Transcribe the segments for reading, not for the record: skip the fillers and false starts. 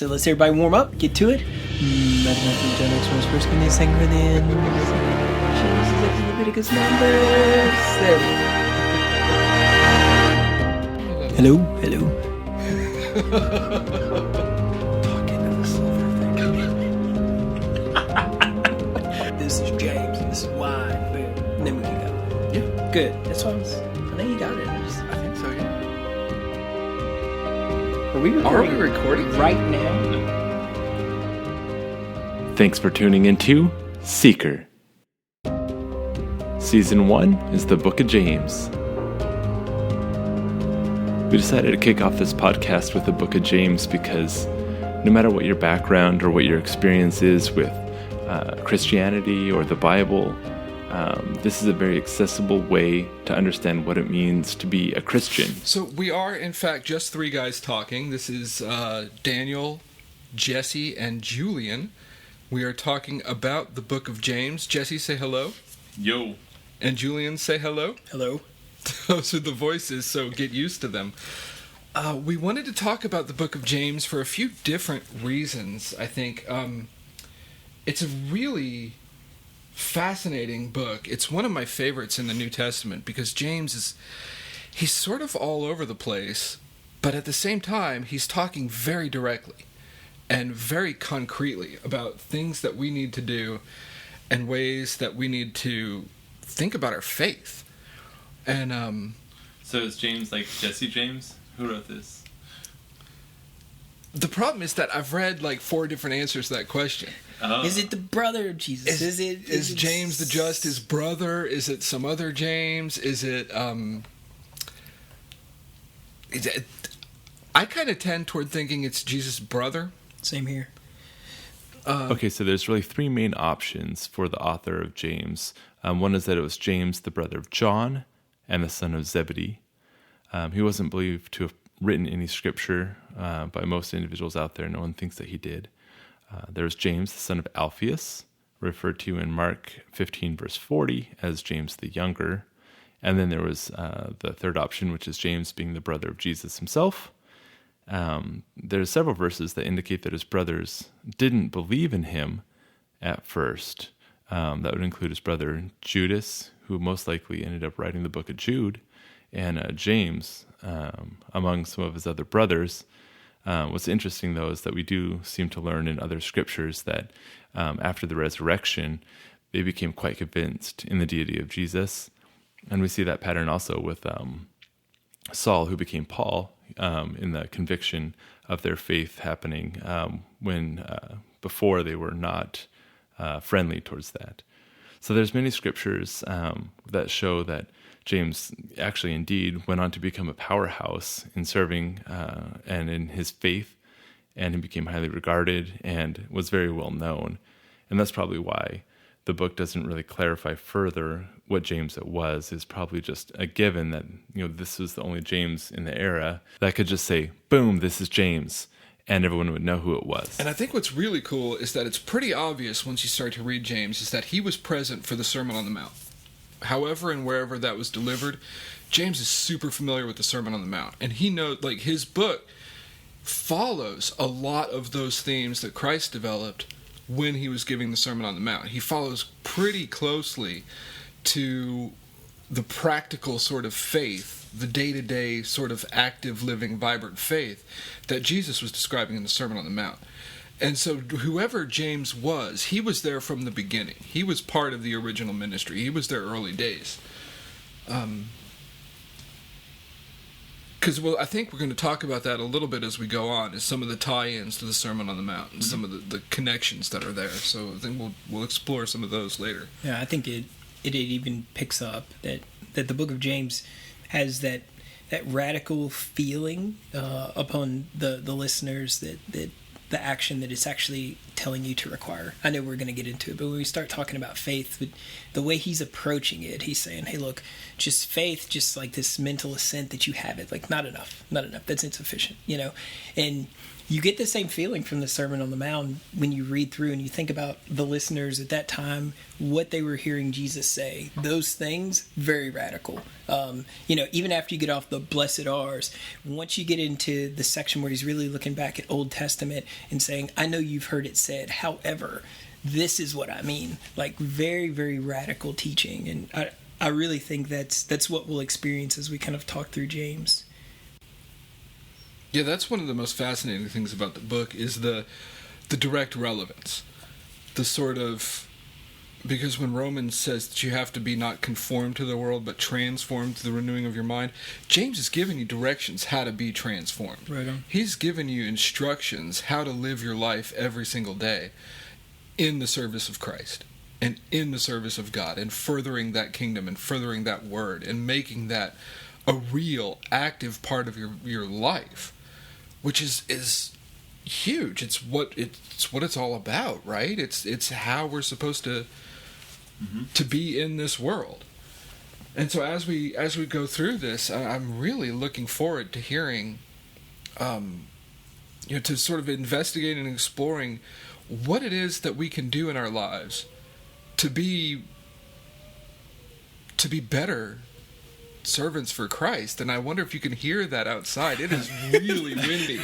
So let's everybody warm up, get to it. Mathematically, John X was first. Give me a second for the Genesis, Leviticus, Numbers. There we go. Hello. Talking to the silver thing. This is James, and this is wine. Boom. And then we can go. Yeah. Good. That's what I know you got it. I think so, yeah. Are we recording right now? Thanks for tuning into Seeker. Season 1 is the Book of James. We decided to kick off this podcast with the Book of James because no matter what your background or what your experience is with Christianity or the Bible, this is a very accessible way to understand what it means to be a Christian. So we are, in fact, just three guys talking. This is Daniel, Jesse, and Julian. We are talking about the Book of James. Jesse, say hello. Yo. And Julian, say hello. Hello. Those are the voices, so get used to them. We wanted to talk about the Book of James for a few different reasons, I think. It's a really fascinating book. It's one of my favorites in the New Testament because James he's sort of all over the place, but at the same time, he's talking very directly and very concretely about things that we need to do and ways that we need to think about our faith. And So is James like Jesse James? Who wrote this? The problem is that I've read like 4 different answers to that question. Is it the brother of Jesus? Is James the Just his brother? Is it some other James? Is it I kind of tend toward thinking it's Jesus' brother. Same here. Okay, so there's really 3 main options for the author of James. One is that it was James, the brother of John, and the son of Zebedee. He wasn't believed to have written any scripture by most individuals out there. No one thinks that he did. There's James, the son of Alphaeus, referred to in Mark 15, verse 40, as James the Younger. And then there was the third option, which is James being the brother of Jesus himself. There's several verses that indicate that his brothers didn't believe in him at first. That would include his brother Judas, who most likely ended up writing the book of Jude, and James, among some of his other brothers. What's interesting, though, is that we do seem to learn in other scriptures that after the resurrection, they became quite convinced in the deity of Jesus. And we see that pattern also with Saul, who became Paul, in the conviction of their faith happening when before they were not friendly towards that. So there's many scriptures that show that James actually indeed went on to become a powerhouse in serving and in his faith, and he became highly regarded and was very well known. And that's probably why the book doesn't really clarify further what James it was. It's probably just a given that, this was the only James in the era that could just say, boom, this is James, and everyone would know who it was. And I think what's really cool is that it's pretty obvious once you start to read James is that he was present for the Sermon on the Mount. However and wherever that was delivered, James is super familiar with the Sermon on the Mount. And he knows, his book follows a lot of those themes that Christ developed when he was giving the Sermon on the Mount. He follows pretty closely to the practical sort of faith, the day-to-day sort of active, living, vibrant faith that Jesus was describing in the Sermon on the Mount. And so whoever James was, he was there from the beginning. He was part of the original ministry. He was there early days. Because, I think we're going to talk about that a little bit as we go on, is some of the tie-ins to the Sermon on the Mount and some of the connections that are there. So I think we'll explore some of those later. Yeah, I think it even picks up that the book of James has that radical feeling upon the listeners that the action that it's actually telling you to require. I know we're going to get into it, but when we start talking about faith, the way he's approaching it, he's saying, hey, look, just faith, just like this mental assent that you have it, like not enough, that's insufficient, and you get the same feeling from the Sermon on the Mount when you read through and you think about the listeners at that time, what they were hearing Jesus say. Those things, very radical. Even after you get off the blessed R's, once you get into the section where he's really looking back at Old Testament and saying, I know you've heard it said, however, this is what I mean. Like very, very radical teaching. And I really think that's what we'll experience as we kind of talk through James. Yeah, that's one of the most fascinating things about the book is the direct relevance. The sort of... Because when Romans says that you have to be not conformed to the world, but transformed to the renewing of your mind, James is giving you directions how to be transformed. Right on. He's giving you instructions how to live your life every single day in the service of Christ and in the service of God and furthering that kingdom and furthering that word and making that a real, active part of your life. Which is huge. It's what it's all about, right? It's how we're supposed to be in this world. And so as we go through this, I'm really looking forward to hearing, to sort of investigating and exploring what it is that we can do in our lives to be better servants for Christ. And I wonder if you can hear that outside. It is really windy.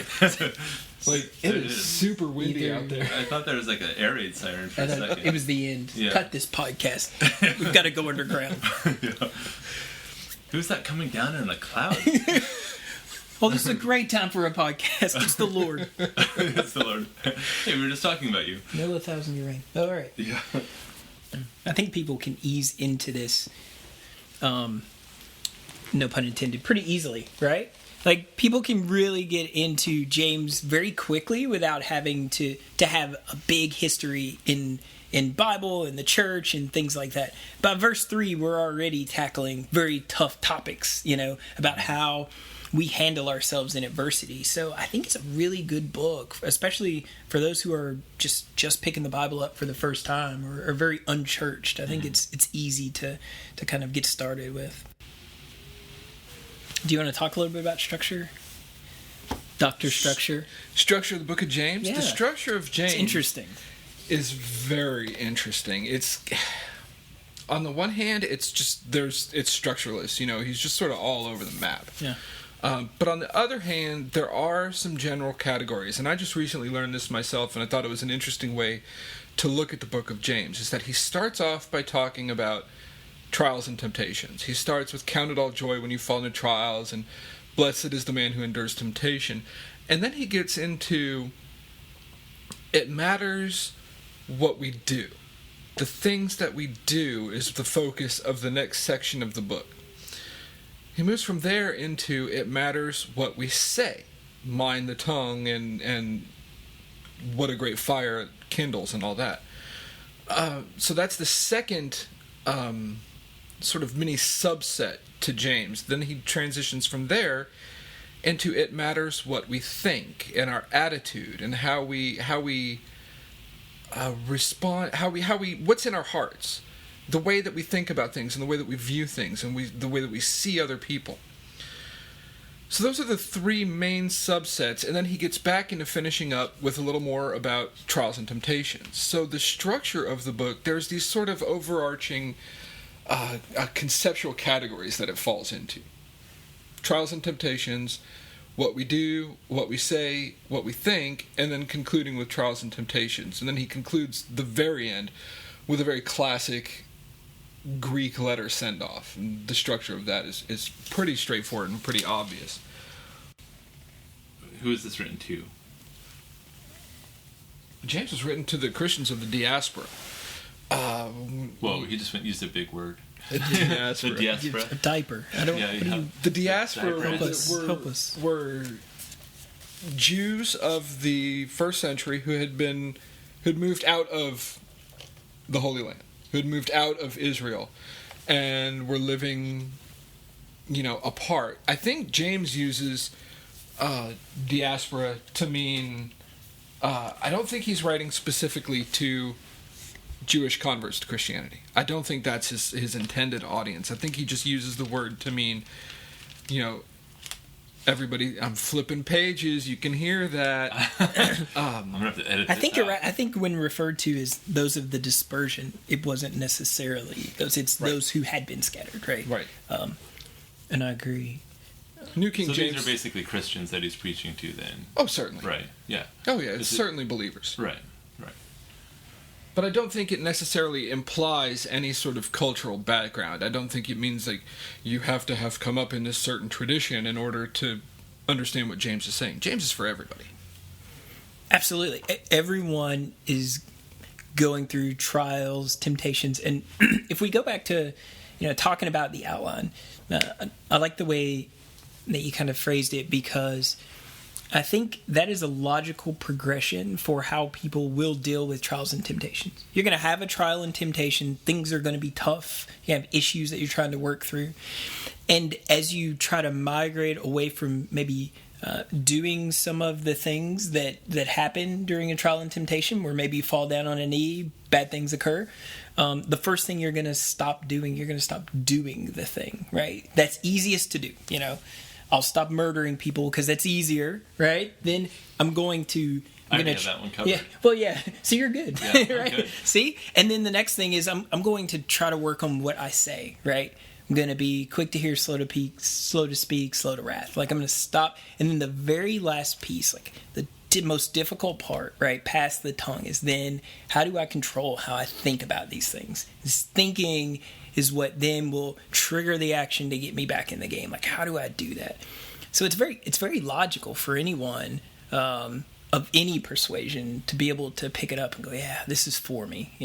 Like, it is super windy out there. I thought there was like an air raid siren for a second. It was the end. Yeah. Cut this podcast. We've got to go underground. Yeah. Who's that coming down in the cloud? Well, this is a great time for a podcast. It's the Lord. It's the Lord. Hey, we were just talking about you. No 1,000 year reign. All right. Yeah. I think people can ease into this, no pun intended, pretty easily, right? Like, people can really get into James very quickly without having to have a big history in Bible and the church and things like that. By verse 3, we're already tackling very tough topics, about how we handle ourselves in adversity. So I think it's a really good book, especially for those who are just picking the Bible up for the first time or very unchurched. I think it's easy to kind of get started with. Do you want to talk a little bit about structure? Dr. Structure? Structure of the book of James? Yeah. The structure of James... It's interesting. ...is very interesting. It's... On the one hand, it's structureless. He's just sort of all over the map. Yeah. But on the other hand, there are some general categories. And I just recently learned this myself, and I thought it was an interesting way to look at the book of James, is that he starts off by talking about trials and temptations. He starts with count it all joy when you fall into trials, and blessed is the man who endures temptation. And then he gets into it matters what we do. The things that we do is the focus of the next section of the book. He moves from there into it matters what we say. Mind the tongue and what a great fire it kindles and all that. So that's the second sort of mini subset to James. Then he transitions from there into it matters what we think and our attitude and how we respond, how we what's in our hearts, the way that we think about things and the way that we view things and the way that we see other people. So those are the three main subsets, and then he gets back into finishing up with a little more about trials and temptations. So the structure of the book, there's these sort of overarching conceptual categories that it falls into. Trials and temptations, what we do, what we say, what we think, and then concluding with trials and temptations. And then he concludes the very end with a very classic Greek letter send-off. And the structure of that is pretty straightforward and pretty obvious. Who is this written to? James was written to the Christians of the diaspora. Whoa, he just used a big word. The diaspora. The diaspora. A diaper. The diaspora Help us. were Jews of the first century who'd moved out of the Holy Land, who had moved out of Israel, and were living, apart. I think James uses diaspora to mean I don't think he's writing specifically to Jewish converts to Christianity. I don't think that's his intended audience. I think he just uses the word to mean, everybody. I'm flipping pages. You can hear that. I'm gonna have to edit. I think you're right. I think when referred to as those of the dispersion, it wasn't necessarily those. It's right. Those who had been scattered, right? Right. And I agree. New King James. These are basically Christians that he's preaching to then. Oh, certainly. Right, yeah. Oh, yeah, it's certainly believers. Right. But I don't think it necessarily implies any sort of cultural background. I don't think it means like you have to have come up in this certain tradition in order to understand what James is saying. James is for everybody. Absolutely. Everyone is going through trials, temptations, and if we go back to, talking about the outline, I like the way that you kind of phrased it, because I think that is a logical progression for how people will deal with trials and temptations. You're going to have a trial and temptation. Things are going to be tough. You have issues that you're trying to work through. And as you try to migrate away from maybe doing some of the things that happen during a trial and temptation, where maybe you fall down on a knee, bad things occur, the first thing you're going to stop doing the thing, right? That's easiest to do, I'll stop murdering people because that's easier, right? Then I'm going to... I have that one covered. Yeah, well, yeah. So you're good, yeah, right? Good. See? And then the next thing is I'm going to try to work on what I say, right? I'm going to be quick to hear, slow to speak, slow to wrath. Like, I'm going to stop. And then the very last piece, like the most difficult part, right, past the tongue, is then how do I control how I think about these things? This thinking is what then will trigger the action to get me back in the game. Like, how do I do that? So it's very logical for anyone of any persuasion to be able to pick it up and go, yeah, this is for me,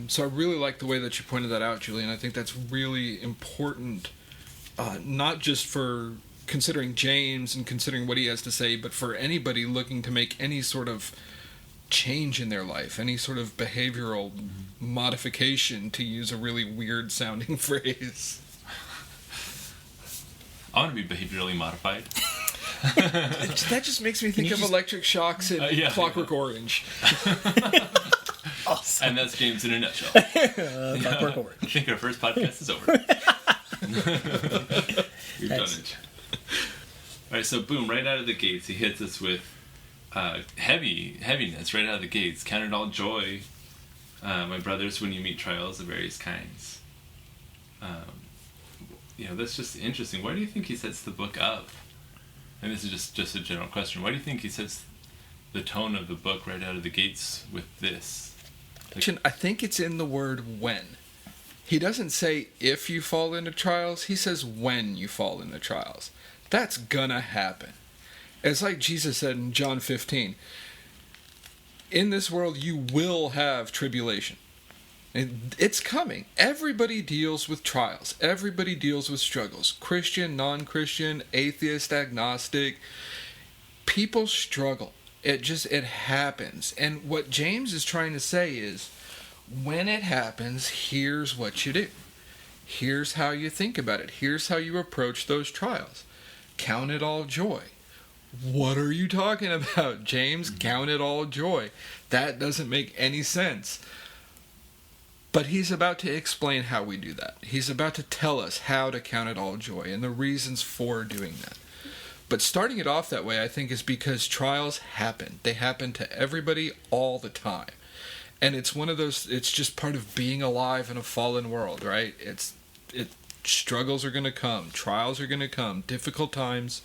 So I really like the way that you pointed that out, Julian. I think that's really important, not just for considering James and considering what he has to say, but for anybody looking to make any sort of change in their life, any sort of behavioral modification, to use a really weird sounding phrase. I want to be behaviorally modified. That just makes me think of electric shocks and Clockwork Orange. Awesome. And that's James in a nutshell. Clockwork Orange. I think our first podcast is over. We've done it. All right, so boom, right out of the gates, he hits us with heaviness right out of the gates. Count it all joy, my brothers, when you meet trials of various kinds. That's just interesting. Why do you think he sets the book up? And this is just a general question. Why do you think he sets the tone of the book right out of the gates with this? I think it's in the word when. He doesn't say if you fall into trials. He says when you fall into trials. That's gonna happen. It's like Jesus said in John 15. In this world you will have tribulation. It's coming. Everybody deals with trials. Everybody deals with struggles. Christian, non-Christian, atheist, agnostic. People struggle. It happens. And what James is trying to say is, when it happens, here's what you do. Here's how you think about it. Here's how you approach those trials. Count it all joy. What are you talking about, James? Count it all joy. That doesn't make any sense. But he's about to explain how we do that. He's about to tell us how to count it all joy and the reasons for doing that. But starting it off that way, I think, is because trials happen. They happen to everybody all the time. And it's one of those, it's just part of being alive in a fallen world, right? Struggles are going to come. Trials are going to come. Difficult times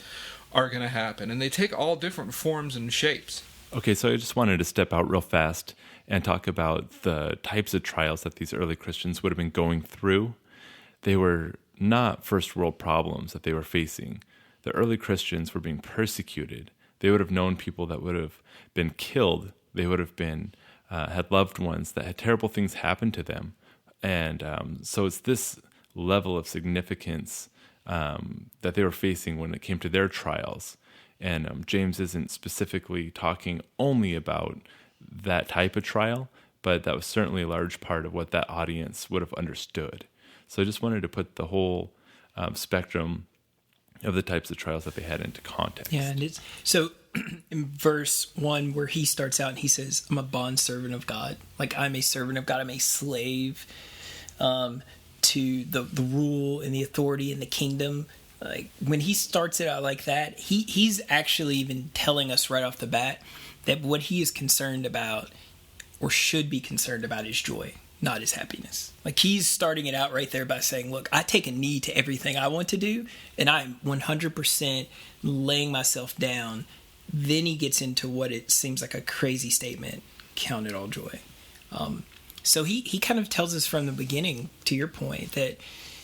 are going to happen. And they take all different forms and shapes. Okay, so I just wanted to step out real fast and talk about the types of trials that these early Christians would have been going through. They were not first world problems that they were facing. The early Christians were being persecuted. They would have known people that would have been killed. They would have been had loved ones that had terrible things happen to them. And so it's this level of significance that they were facing when it came to their trials. And James isn't specifically talking only about that type of trial, but that was certainly a large part of what that audience would have understood. So I just wanted to put the whole spectrum of the types of trials that they had into context. Yeah, and so in verse 1 where he starts out and he says, I'm a bondservant of God. Like, I'm a servant of God. I'm a slave to the rule and the authority and the kingdom. Like, when he starts it out like that, he's actually even telling us right off the bat that what he is concerned about or should be concerned about is joy, not his happiness. Like, he's starting it out right there by saying, look, I take a knee to everything I want to do, and I'm 100% laying myself down. Then he gets into what it seems like a crazy statement, count it all joy. So he kind of tells us from the beginning, to your point, that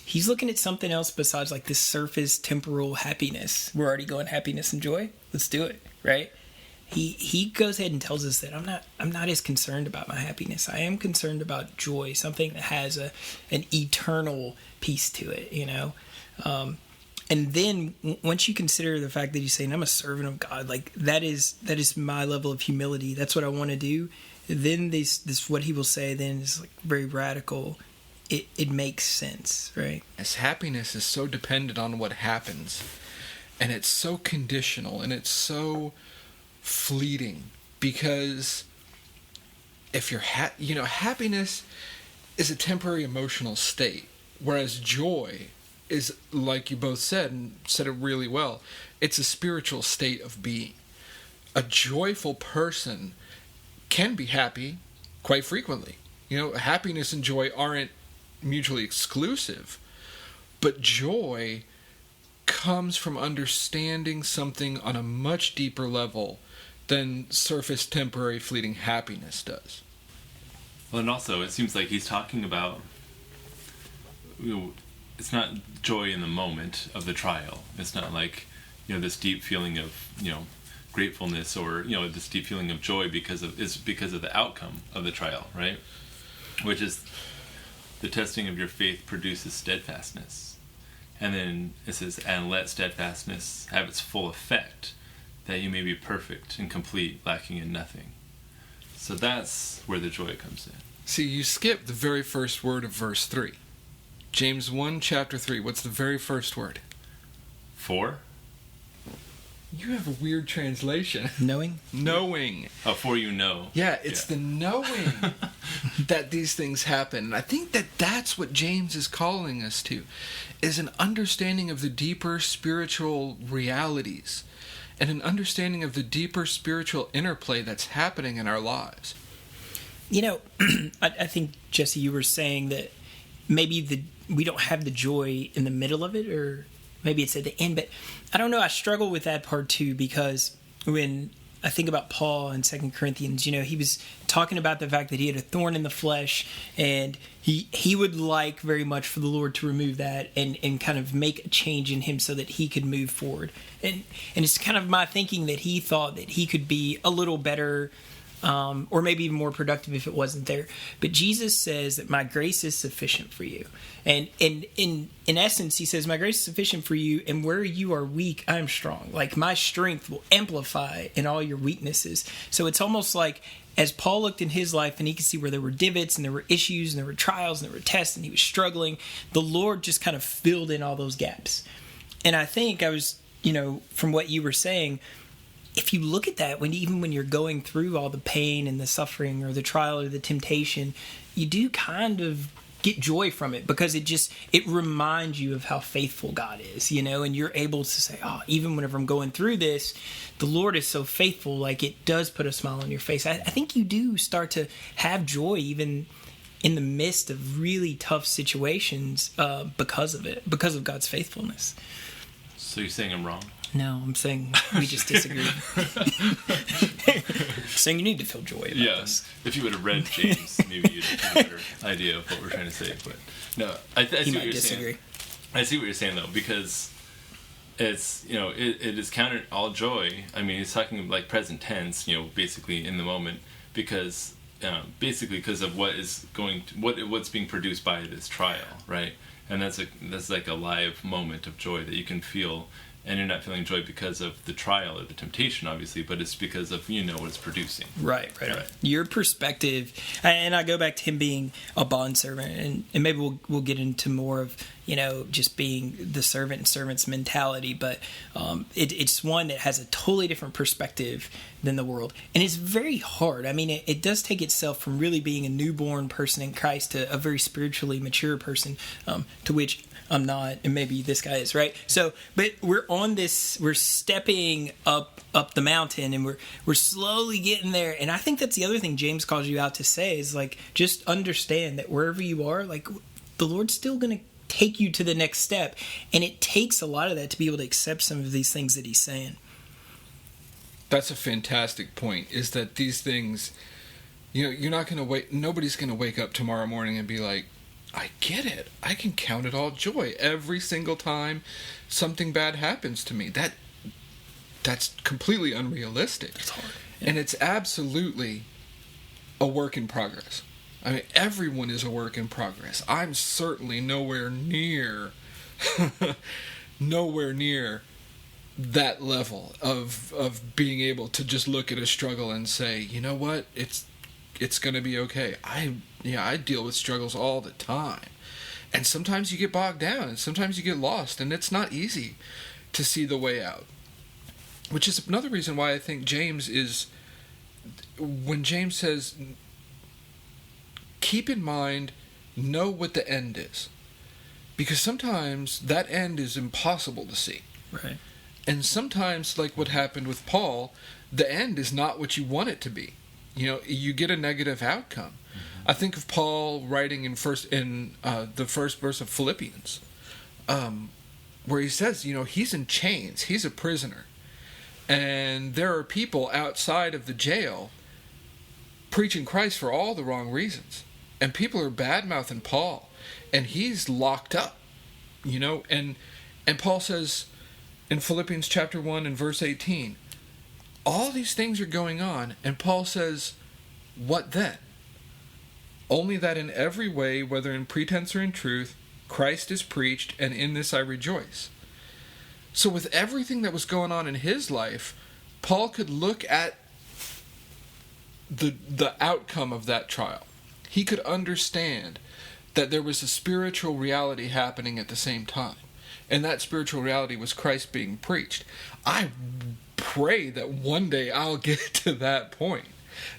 he's looking at something else besides like this surface temporal happiness. We're already going happiness and joy. Let's do it, right? He goes ahead and tells us that I'm not as concerned about my happiness. I am concerned about joy, something that has an eternal piece to it, you know. And then once you consider the fact that he's saying I'm a servant of God, like that is my level of humility. That's what I want to do. Then this what he will say then is like very radical. It makes sense, right? As happiness is so dependent on what happens, and it's so conditional, and it's so fleeting, because if you're happiness is a temporary emotional state, whereas joy is, like you both said, and said it really well, it's a spiritual state of being. A joyful person can be happy quite frequently. Happiness and joy aren't mutually exclusive, but joy comes from understanding something on a much deeper level than surface temporary fleeting happiness does. Well, and also it seems like he's talking about, it's not joy in the moment of the trial. It's not like this deep feeling of gratefulness or this deep feeling of joy because of the outcome of the trial, right? Which is the testing of your faith produces steadfastness. And then it says, and let steadfastness have its full effect, that you may be perfect and complete, lacking in nothing. So that's where the joy comes in. See, you skipped the very first word of verse 3. James 1, chapter 3. What's the very first word? For? You have a weird translation. Knowing? Knowing. Oh, for you know. Yeah, it's the knowing that these things happen. And I think that's what James is calling us to, is an understanding of the deeper spiritual realities and an understanding of the deeper spiritual interplay that's happening in our lives. I think, Jesse, you were saying that maybe we don't have the joy in the middle of it, or maybe it's at the end, but I don't know. I struggle with that part too, because when I think about Paul in 2 Corinthians, he was talking about the fact that he had a thorn in the flesh, and he would like very much for the Lord to remove that and kind of make a change in him so that he could move forward. And it's kind of my thinking that he thought that he could be a little better, or maybe even more productive if it wasn't there. But Jesus says that my grace is sufficient for you. And in essence, he says, my grace is sufficient for you, and where you are weak, I am strong. Like, my strength will amplify in all your weaknesses. So it's almost like, as Paul looked in his life and he could see where there were divots and there were issues and there were trials and there were tests and he was struggling, the Lord just kind of filled in all those gaps. And I think I was, from what you were saying, if you look at that, even when you're going through all the pain and the suffering or the trial or the temptation, you do kind of get joy from it, because it reminds you of how faithful God is, and you're able to say, oh, even whenever I'm going through this, the Lord is so faithful. Like, it does put a smile on your face. I think you do start to have joy even in the midst of really tough situations because of it, because of God's faithfulness. So you're saying I'm wrong? No, I'm saying we just disagree. Saying you need to feel joy about this. If you would have read James, maybe you'd have a better idea of what we're trying to say. But no, I see what you're saying. I see what you're saying, though, because it's, it is counted all joy. I mean, he's talking like present tense, basically in the moment, because because of what's being produced by this trial, right? And that's like a live moment of joy that you can feel. And you're not feeling joy because of the trial or the temptation, obviously, but it's because of, what it's producing. Right. Your perspective, and I go back to him being a bondservant, and maybe we'll get into more of, just being the servant and servant's mentality, but it's one that has a totally different perspective than the world. And it's very hard. I mean, it does take itself from really being a newborn person in Christ to a very spiritually mature person, to which I'm not, and maybe this guy is, right? So, but we're stepping up the mountain, and we're slowly getting there. And I think that's the other thing James calls you out to say is, like, just understand that wherever you are, like, the Lord's still going to take you to the next step. And it takes a lot of that to be able to accept some of these things that he's saying. That's a fantastic point, is that these things, you're not going to nobody's going to wake up tomorrow morning and be like, I get it. I can count it all joy every single time something bad happens to me. That's completely unrealistic. It's hard. Yeah. And it's absolutely a work in progress. I mean, everyone is a work in progress. I'm certainly nowhere near that level of being able to just look at a struggle and say, you know what, it's going to be okay. I deal with struggles all the time. And sometimes you get bogged down, and sometimes you get lost, and it's not easy to see the way out. Which is another reason why I think when James says, keep in mind, know what the end is. Because sometimes that end is impossible to see. Right. And sometimes, like what happened with Paul, the end is not what you want it to be. You get a negative outcome. Mm-hmm. I think of Paul writing in the first verse of Philippians, where he says, he's in chains, he's a prisoner, and there are people outside of the jail preaching Christ for all the wrong reasons, and people are bad-mouthing Paul, and he's locked up, and Paul says in Philippians chapter 1 and verse 18, all these things are going on, and Paul says, what then? Only that in every way, whether in pretense or in truth, Christ is preached, and in this I rejoice. So with everything that was going on in his life, Paul could look at the outcome of that trial. He could understand that there was a spiritual reality happening at the same time. And that spiritual reality was Christ being preached. I pray that one day I'll get to that point.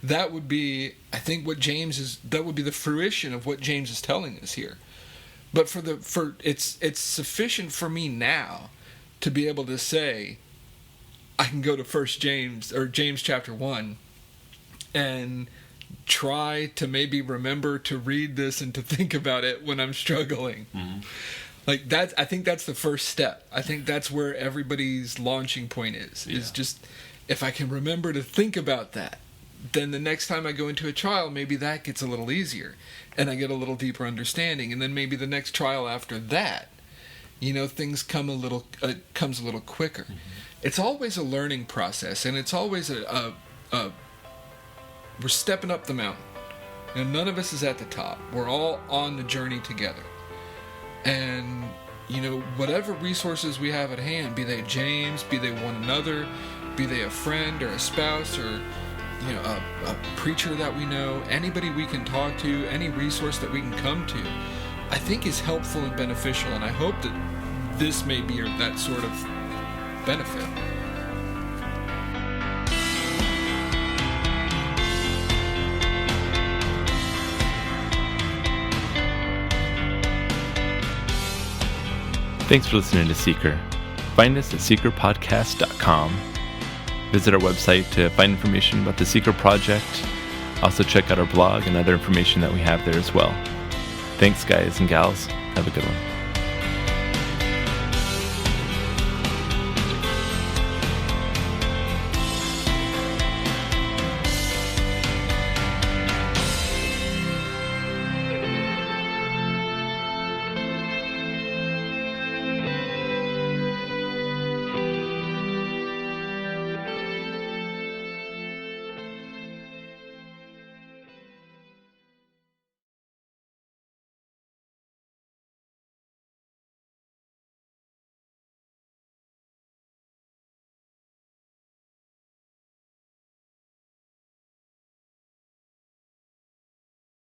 That would be, I think, that would be the fruition of what James is telling us here. But it's sufficient for me now to be able to say, I can go to James chapter 1 and try to maybe remember to read this and to think about it when I'm struggling. Mm-hmm. I think that's the first step. I think that's where everybody's launching point is. Yeah. Is just, if I can remember to think about that, then the next time I go into a trial, maybe that gets a little easier, and I get a little deeper understanding. And then maybe the next trial after that, things comes a little quicker. Mm-hmm. It's always a learning process, and it's always we're stepping up the mountain. None of us is at the top. We're all on the journey together. And, whatever resources we have at hand, be they James, be they one another, be they a friend or a spouse or, a preacher that we know, anybody we can talk to, any resource that we can come to, I think is helpful and beneficial. And I hope that this may be that sort of benefit. Thanks for listening to Seeker. Find us at seekerpodcast.com. Visit our website to find information about the Seeker Project. Also check out our blog and other information that we have there as well. Thanks, guys and gals. Have a good one.